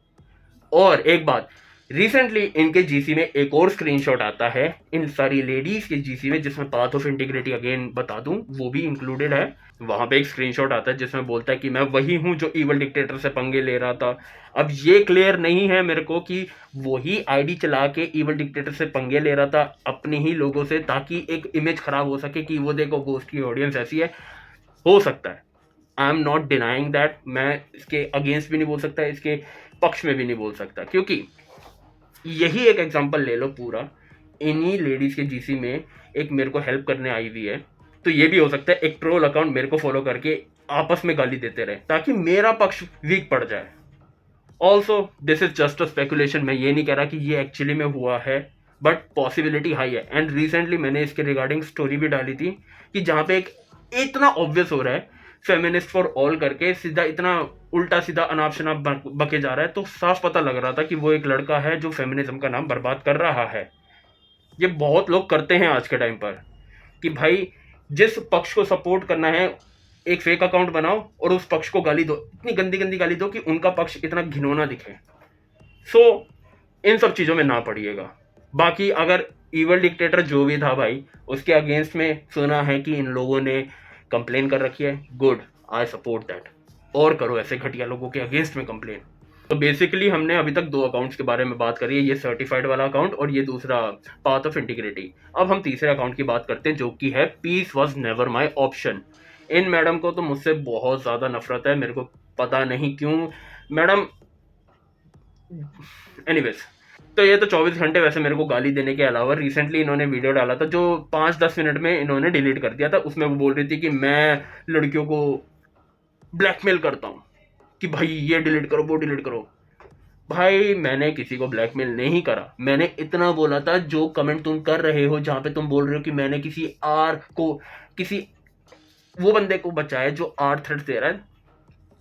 और एक बात, रिसेंटली इनके जीसी में एक और स्क्रीनशॉट आता है, इन सारी लेडीज के जीसी में, जिसमें पाथ ऑफ इंटीग्रिटी अगेन बता दूं वो भी इंक्लूडेड है। वहां पे एक स्क्रीनशॉट आता है जिसमें बोलता है कि मैं वही हूं जो इवल डिक्टेटर से पंगे ले रहा था। अब ये क्लियर नहीं है मेरे को कि वही आईडी चला के इवल डिक्टेटर से पंगे ले रहा था अपने ही लोगों से, ताकि एक इमेज खराब हो सके कि वो देखो गोस्ट की ऑडियंस ऐसी है। हो सकता है, I am not denying that. मैं इसके अगेंस्ट भी नहीं बोल सकता, इसके पक्ष में भी नहीं बोल सकता, क्योंकि यही एक एग्जांपल ले लो पूरा, इन्हीं लेडीज के जीसी में एक मेरे को हेल्प करने आई हुई है। तो ये भी हो सकता है एक ट्रोल अकाउंट मेरे को फॉलो करके आपस में गाली देते रहे ताकि मेरा पक्ष वीक पड़ जाए। Also this is just a speculation, मैं ये नहीं कह रहा कि ये एक्चुअली में हुआ है, बट पॉसिबिलिटी हाई है। एंड रिसेंटली मैंने इसके रिगार्डिंग स्टोरी भी डाली थी कि जहाँ पे एक इतना ऑब्वियस हो रहा है फेमिनिस्ट फॉर ऑल करके, सीधा इतना उल्टा सीधा अनाप शनाप बके जा रहा है, तो साफ पता लग रहा था कि वो एक लड़का है जो फेमिनिज्म का नाम बर्बाद कर रहा है। ये बहुत लोग करते हैं आज के टाइम पर कि भाई जिस पक्ष को सपोर्ट करना है एक फेक अकाउंट बनाओ और उस पक्ष को गाली दो, इतनी गंदी गंदी गाली दो कि उनका पक्ष इतना घिनौना दिखे। सो इन सब चीज़ों में ना पड़िएगा। बाकी अगर इवल डिक्टेटर जो भी था भाई, उसके अगेंस्ट में सुना है कि इन लोगों ने कंप्लेन कर रखी है, गुड, आई सपोर्ट दैट। और करो ऐसे घटिया लोगों के अगेंस्ट में कंप्लेन। तो बेसिकली हमने अभी तक 2 अकाउंट्स के बारे में बात करी है, ये सर्टिफाइड वाला अकाउंट और ये दूसरा पाथ ऑफ इंटीग्रिटी। अब हम तीसरे अकाउंट की बात करते हैं जो कि है peace was never my option. इन मैडम को तो मुझसे बहुत ज़्यादा नफरत है, मेरे को पता नहीं क्यों मैडम। एनीवेज, तो ये तो 24 घंटे वैसे मेरे को गाली देने के अलावा रिसेंटली इन्होंने वीडियो डाला था जो 5-10 मिनट में इन्होंने डिलीट कर दिया था। उसमें वो बोल रही थी कि मैं लड़कियों को ब्लैकमेल करता हूँ कि भाई ये डिलीट करो वो डिलीट करो। भाई मैंने किसी को ब्लैकमेल नहीं करा, मैंने इतना बोला था जो कमेंट तुम कर रहे हो जहाँ पे तुम बोल रहे हो कि मैंने किसी आर को, किसी वो बंदे को बचाया जो आर थ्रेट दे रहा है।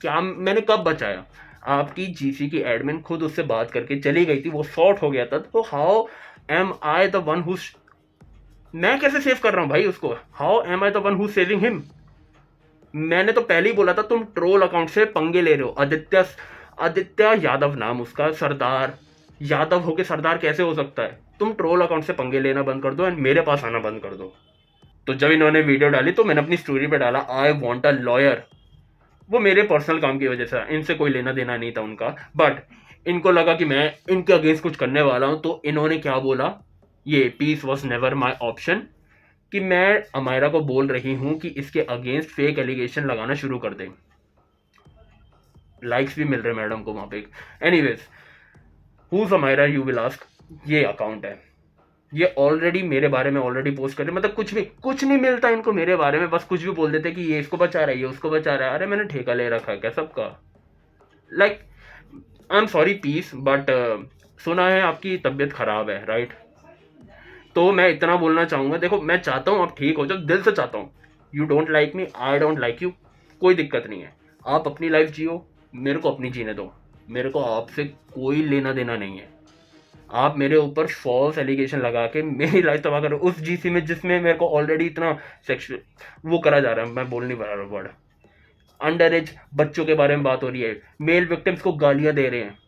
क्या मैंने कब बचाया? आपकी जीसी की एडमिन खुद उससे बात करके चली गई थी, वो सॉर्ट हो गया था। तो how am I the one who, मैं कैसे सेव कर रहा हूँ भाई उसको? How am I the one who saving him? मैंने तो पहले ही बोला था तुम ट्रोल अकाउंट से पंगे ले रहे हो। आदित्य यादव नाम उसका, सरदार यादव होके सरदार कैसे हो सकता है? तुम ट्रोल अकाउंट से पंगे लेना बंद कर दो एंड मेरे पास आना बंद कर दो। तो जब इन्होंने वीडियो डाली तो मैंने अपनी स्टोरी पे डाला आई वॉन्ट अ लॉयर। वो मेरे पर्सनल काम की वजह से, इनसे कोई लेना देना नहीं था उनका, बट इनको लगा कि मैं इनके अगेंस्ट कुछ करने वाला हूं, तो इन्होंने क्या बोला, ये peace was never my option, कि मैं अमायरा को बोल रही हूं कि इसके अगेंस्ट फेक एलिगेशन लगाना शुरू कर दें। लाइक्स भी मिल रहे मैडम को वहां पे। Anyways, whose Amayra you will ask, ये अकाउंट है, ये ऑलरेडी मेरे बारे में ऑलरेडी पोस्ट कर रहे, मतलब कुछ नहीं मिलता इनको मेरे बारे में, बस कुछ भी बोल देते कि ये इसको बचा रहा है, ये उसको बचा रहा है। अरे मैंने ठेका ले रखा है क्या सबका? Like I am sorry piece, but सुना है आपकी तबीयत खराब है, राइट? तो मैं इतना बोलना चाहूँगा, देखो मैं चाहता हूँ आप ठीक हो जाओ, दिल से चाहता हूँ। You don't like me, I don't like you, कोई दिक्कत नहीं है। आप अपनी लाइफ जियो, मेरे को अपनी जीने दो, मेरे को आपसे कोई लेना देना नहीं है। आप मेरे ऊपर फॉल्स एलिगेशन लगा के मेरी लाइफ तबाह करो, उस जीसी में जिसमें मेरे को ऑलरेडी इतना सेक्सुअल वो करा जा रहा है, मैं बोल नहीं पा रहा वर्ड, अंडर एज बच्चों के बारे में बात हो रही है, मेल विक्टिम्स को गालियां दे रहे हैं,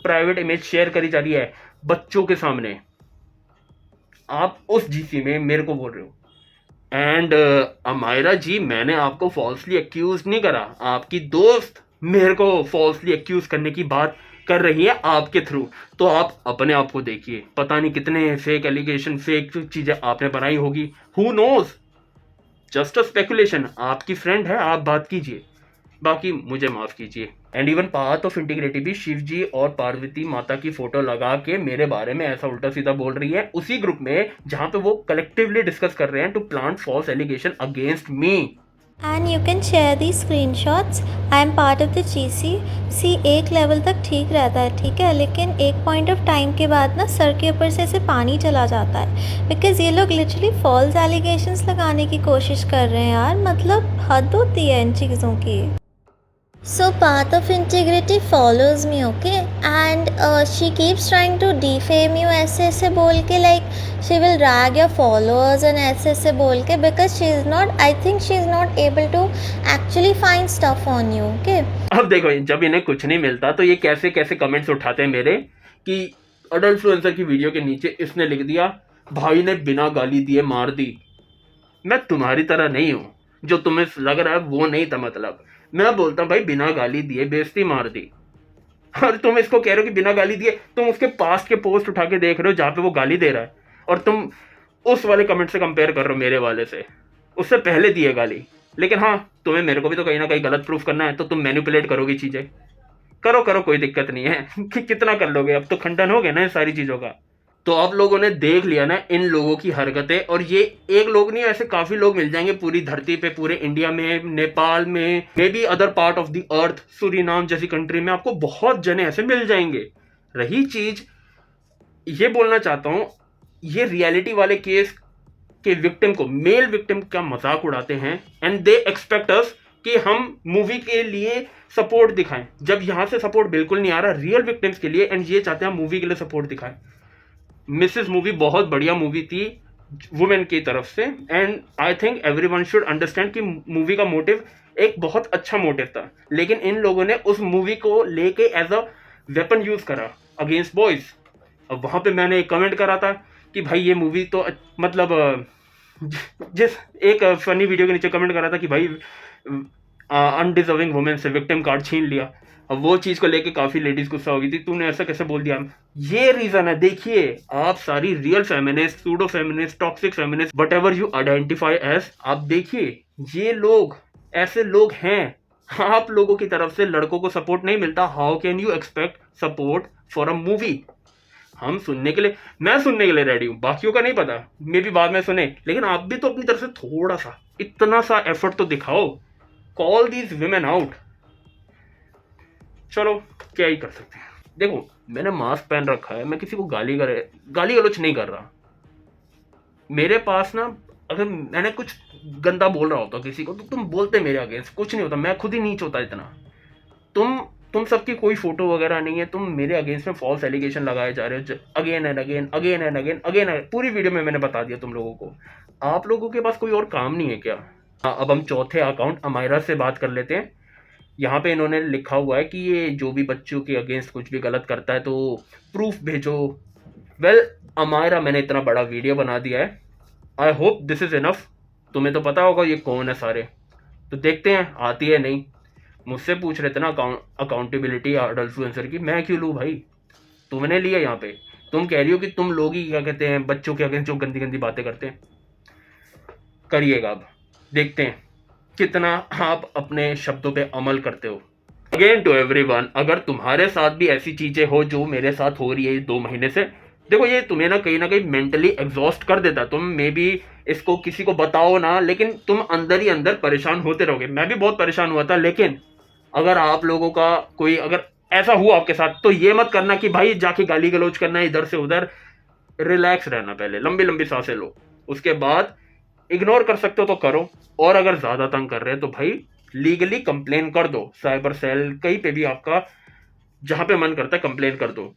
प्राइवेट इमेज शेयर करी जा रही है बच्चों के सामने। आप उस जीसी में मेरे को बोल रहे हो। एंड अमायरा जी, मैंने आपको फॉल्सली एक्यूज नहीं करा, आपकी दोस्त मेरे को फॉल्सली एक्यूज करने की बात कर रही है आपके थ्रू। तो आप अपने आप को देखिए, पता नहीं कितने फेक एलिगेशन, फेक चीजें आपने बनाई होगी, who knows, just a speculation. आपकी फ्रेंड है, आप बात कीजिए, बाकी मुझे माफ कीजिए। And even path of integrity भी शिव जी और पार्वती माता की फोटो लगा के मेरे बारे में ऐसा उल्टा सीधा बोल रही है, उसी ग्रुप में जहां पे वो कलेक्टिवली डिस्कस कर रहे हैं to plant false allegation against me. And you can share the screenshots. I am part of the GC। सी एक लेवल तक ठीक रहता है, ठीक है, लेकिन एक पॉइंट ऑफ टाइम के बाद ना सर के ऊपर से ऐसे पानी चला जाता है, बिकॉज ये लोग लिटरली फॉल्स एलिगेशंस लगाने की कोशिश कर रहे हैं यार, मतलब हद होती है इन चीज़ों की। So path of integrity follows me, okay? And she keeps trying to defame you ऐसे ऐसे बोल के, like she will drag your followers and ऐसे ऐसे बोल के, because she is not, I think she is not able to actually find stuff on you, okay? अब देखो, जब इन्हें कुछ नहीं मिलता तो ये कैसे कैसे कमेंट्स उठाते हैं मेरे कि अडल्ट इन्फ्लुएंसर की वीडियो के नीचे इसने लिख दिया भाई ने बिना गाली दिए मार दी। मैं तुम्हारी तरह नहीं हूँ, जो तुम्हें लग रहा है वो नहीं था। मतलब मैं बोलता हूँ भाई बिना गाली दिए बेइज्जती मार दी, और तुम इसको कह रहे हो कि बिना गाली दिए। तुम उसके पास्ट के पोस्ट उठा के देख रहे हो जहाँ पे वो गाली दे रहा है, और तुम उस वाले कमेंट से कंपेयर कर रहे हो मेरे वाले से, उससे पहले दिए गाली। लेकिन हाँ, तुम्हें मेरे को भी तो कहीं ना कहीं गलत प्रूफ करना है, तो तुम मैनिपुलेट करोगी चीज़ें। करो करो, कोई दिक्कत नहीं है कि कितना कर लोगे, अब तो खंडन हो गया ना इन सारी चीज़ों का। तो आप लोगों ने देख लिया ना इन लोगों की हरकतें, और ये एक लोग नहीं, ऐसे काफ़ी लोग मिल जाएंगे पूरी धरती पे, पूरे इंडिया में, नेपाल में, may be other part of the earth, Suriname जैसी कंट्री में आपको बहुत जने ऐसे मिल जाएंगे। रही चीज़, ये बोलना चाहता हूँ, ये रियलिटी वाले केस के विक्टिम को, मेल विक्टिम का मजाक उड़ाते हैं, एंड दे एक्सपेक्ट अस कि हम मूवी के लिए सपोर्ट दिखाएं, जब यहाँ से सपोर्ट बिल्कुल नहीं आ रहा रियल विक्टिम्स के लिए, एंड ये चाहते हैं हम मूवी के लिए सपोर्ट दिखाएं। मिसेस मूवी बहुत बढ़िया मूवी थी वुमेन की तरफ से, and I think everyone should understand कि मूवी का मोटिव एक बहुत अच्छा मोटिव था, लेकिन इन लोगों ने उस मूवी को लेके एज अ वेपन यूज करा अगेंस्ट बॉयज। अब वहां पे मैंने एक कमेंट करा था कि भाई ये मूवी तो मतलब जिस एक फनी वीडियो के नीचे कमेंट करा था कि भाई अनडिजर्विंग वुमेन से विक्टिम कार्ड छीन लिया। अब वो चीज़ को लेके काफ़ी लेडीज़ गुस्सा हो गई थी, तूने ऐसा कैसे बोल दिया। ये रीज़न है, देखिए आप सारी real feminist, pseudo feminist, toxic feminist, whatever you identify as, आप देखिए ये लोग ऐसे लोग हैं। आप लोगों की तरफ से लड़कों को सपोर्ट नहीं मिलता, how can you expect support for a movie. हम सुनने के लिए, मैं सुनने के लिए रेडी हूँ, बाकियों का नहीं पता, मे भी बाद में सुने, लेकिन आप भी तो अपनी तरफ से थोड़ा सा, इतना सा एफर्ट तो दिखाओ, कॉल दीज विमेन आउट। चलो क्या ही कर सकते हैं। देखो मैंने मास्क पहन रखा है, मैं किसी को गाली गलौच नहीं कर रहा। मेरे पास ना, अगर मैंने कुछ गंदा बोल रहा होता किसी को तो तुम बोलते मेरे अगेंस्ट, कुछ नहीं होता, मैं खुद ही नीच होता इतना। तुम सबकी कोई फोटो वगैरह नहीं है, तुम मेरे अगेंस्ट में फॉल्स एलिगेशन लगाए जा रहे हो again and again again and again again. पूरी वीडियो में मैंने बता दिया तुम लोगों को। आप लोगों के पास कोई और काम नहीं है क्या? हाँ, अब हम चौथे अकाउंट अमायरा से बात कर लेते हैं। यहाँ पे इन्होंने लिखा हुआ है कि ये जो भी बच्चों के अगेंस्ट कुछ भी गलत करता है तो प्रूफ भेजो। वेल अमायरा, मैंने इतना बड़ा वीडियो बना दिया है, I hope this is enough. तुम्हें तो पता होगा ये कौन है सारे, तो देखते हैं आती है नहीं। मुझसे पूछ रहे थे ना अकाउंटेबिलिटी अडल्ट इन्फ्लुएंसर की, मैं क्यों लूँ भाई, तुमने लिया। यहाँ पे तुम कह रही हो कि तुम लोग ही क्या कहते हैं बच्चों के अगेंस्ट जो गंदी गंदी बातें करते हैं। करिएगा, अब देखते हैं कितना आप अपने शब्दों पे अमल करते हो। अगेन टू एवरीवन, अगर तुम्हारे साथ भी ऐसी चीज़ें हो जो मेरे साथ हो रही है 2 महीने से, देखो ये तुम्हें ना कहीं मेंटली एग्जॉस्ट कर देता है। तुम मे बी इसको किसी को बताओ ना, लेकिन तुम अंदर ही अंदर परेशान होते रहोगे। मैं भी बहुत परेशान हुआ था, लेकिन अगर आप लोगों का कोई अगर ऐसा हुआ आपके साथ तो ये मत करना कि भाई जाके गाली गलौज करना है इधर से उधर। रिलैक्स रहना, पहले लंबी लंबी सांसें लो, उसके बाद इग्नोर कर सकते हो तो करो, और अगर ज़्यादा तंग कर रहे हैं तो भाई लीगली कंप्लेन कर दो, साइबर सेल कहीं पे भी आपका जहाँ पे मन करता है कंप्लेन कर दो।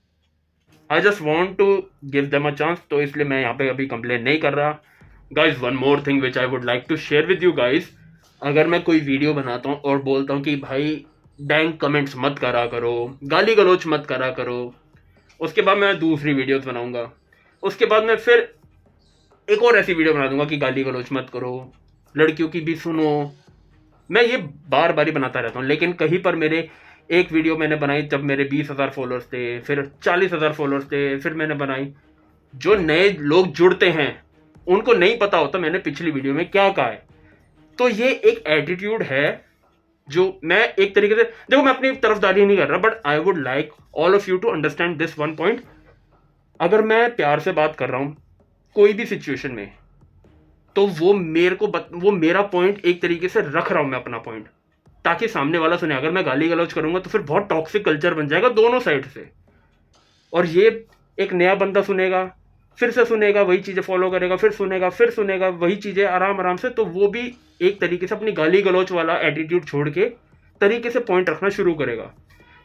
I just want to give them a chance, तो इसलिए मैं यहाँ पे अभी कंप्लेन नहीं कर रहा। Guys one more thing which I would like to share with you guys, अगर मैं कोई वीडियो बनाता हूँ और बोलता हूँ कि भाई डैंग कमेंट्स मत करा करो, गाली गलौच मत करा करो, उसके बाद मैं दूसरी वीडियोस बनाऊंगा, उसके बाद मैं फिर एक और ऐसी वीडियो बना दूंगा कि गाली गलौच मत करो, लड़कियों की भी सुनो। मैं ये बार बार ही बनाता रहता हूँ, लेकिन कहीं पर मेरे एक वीडियो मैंने बनाई जब मेरे 20,000 फॉलोअर्स थे, फिर 40,000 फॉलोअर्स थे, फिर मैंने बनाई। जो नए लोग जुड़ते हैं उनको नहीं पता होता मैंने पिछली वीडियो में क्या कहा है। तो ये एक एटीट्यूड है जो मैं एक तरीके से, देखो मैं अपनी तरफदारी नहीं कर रहा, but I would like all of you to understand this one point. अगर मैं प्यार से बात कर रहा हूँ कोई भी सिचुएशन में, तो वो वो मेरा पॉइंट एक तरीके से रख रहा हूँ मैं अपना पॉइंट, ताकि सामने वाला सुने। अगर मैं गाली गलौज करूंगा तो फिर बहुत टॉक्सिक कल्चर बन जाएगा दोनों साइड से, और ये एक नया बंदा सुनेगा, फिर से सुनेगा, वही चीज़ें फॉलो करेगा, फिर सुनेगा वही चीज़ें आराम आराम से, तो वो भी एक तरीके से अपनी गाली गलौज वाला एटीट्यूड छोड़ के तरीके से पॉइंट रखना शुरू करेगा।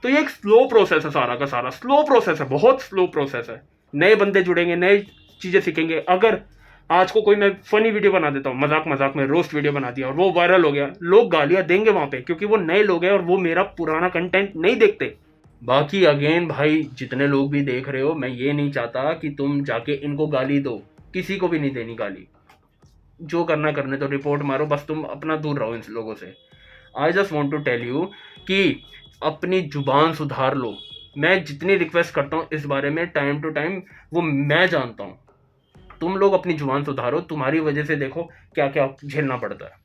तो ये एक स्लो प्रोसेस है, सारा का सारा स्लो प्रोसेस है, बहुत स्लो प्रोसेस है। नए बंदे जुड़ेंगे, नए चीज़ें सीखेंगे। अगर आज को कोई मैं फनी वीडियो बना देता हूँ, मजाक मजाक में रोस्ट वीडियो बना दिया और वो वायरल हो गया, लोग गालियाँ देंगे वहाँ पे, क्योंकि वो नए लोग हैं और वो मेरा पुराना कंटेंट नहीं देखते। बाकी अगेन भाई, जितने लोग भी देख रहे हो, मैं ये नहीं चाहता कि तुम जाके इनको गाली दो, किसी को भी नहीं देनी गाली। जो करना करने तो रिपोर्ट मारो, बस तुम अपना दूर रहो इन लोगों से। I just want to tell you कि अपनी जुबान सुधार लो। मैं जितनी रिक्वेस्ट करता हूँ इस बारे में टाइम टू टाइम, वो मैं जानता हूँ। तुम लोग अपनी जुबान सुधारो, तुम्हारी वजह से देखो क्या क्या झेलना पड़ता है।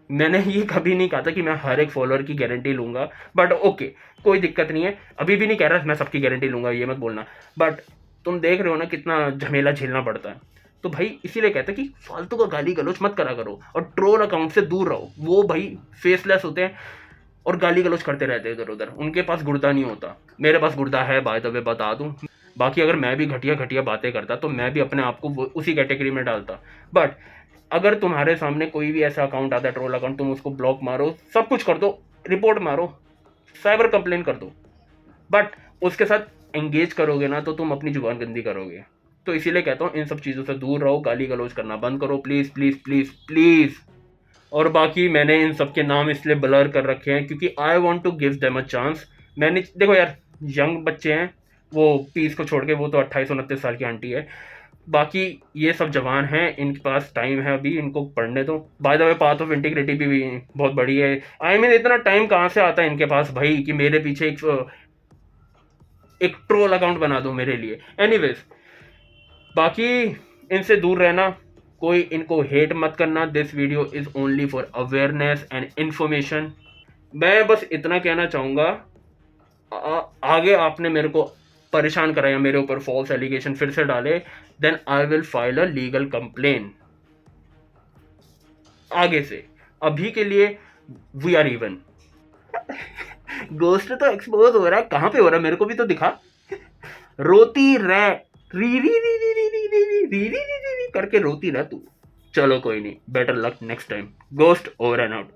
मैंने ये कभी नहीं कहा था कि मैं हर एक फॉलोअर की गारंटी लूंगा, बट ओके, कोई दिक्कत नहीं है। अभी भी नहीं कह रहा मैं सबकी गारंटी लूंगा, ये मत बोलना, बट तुम देख रहे हो ना कितना झमेला झेलना पड़ता है। तो भाई इसीलिए कहता कि फालतू का गाली गलौज मत करा करो और ट्रोल अकाउंट से दूर रहो। वो भाई फेसलेस होते हैं और गाली गलौज करते रहते हैं इधर उधर, उनके पास गुर्दा नहीं होता। मेरे पास गुर्दा है, बाय द वे बता दूं। बाकी अगर मैं भी घटिया घटिया बातें करता तो मैं भी अपने आप को उसी कैटेगरी में डालता। बट अगर तुम्हारे सामने कोई भी ऐसा अकाउंट आता है, ट्रोल अकाउंट, तुम उसको ब्लॉक मारो, सब कुछ कर दो, रिपोर्ट मारो, साइबर कंप्लेन कर दो, बट उसके साथ एंगेज करोगे ना तो तुम अपनी जुबान गंदी करोगे। तो इसीलिए कहता हूँ इन सब चीज़ों से दूर रहो, गाली गलौज करना बंद करो, प्लीज़ प्लीज़ प्लीज़ प्लीज़। और बाकी मैंने इन सब के नाम इसलिए ब्लर कर रखे हैं क्योंकि I want to give them a chance. मैंने देखो यार, यंग बच्चे हैं, वो पीस को छोड़ के, वो तो 28-29 साल की आंटी है। बाकी ये सब जवान हैं, इनके पास टाइम है, अभी इनको पढ़ने दो। By the way path of integrity भी बहुत बड़ी है। आई मीन इतना टाइम कहाँ से आता है इनके पास भाई कि मेरे पीछे एक ट्रोल अकाउंट बना दो मेरे लिए। एनीवेज, बाकी इनसे दूर रहना, कोई इनको हेट मत करना। This video is only for awareness and information. मैं बस इतना कहना चाहूँगा, आगे आपने मेरे को परेशान कराया, मेरे ऊपर फॉल्स एलिगेशन फिर से डाले, then I will file a legal complain आगे से। अभी के लिए वी आर इवन। गोस्ट तो एक्सपोज हो रहा है, कहाँ पे हो रहा है मेरे को भी तो दिखा। रोती रह, री री री री री री री री री री री री करके रोती रह तू। चलो कोई नहीं, better luck next time. Ghost over and out.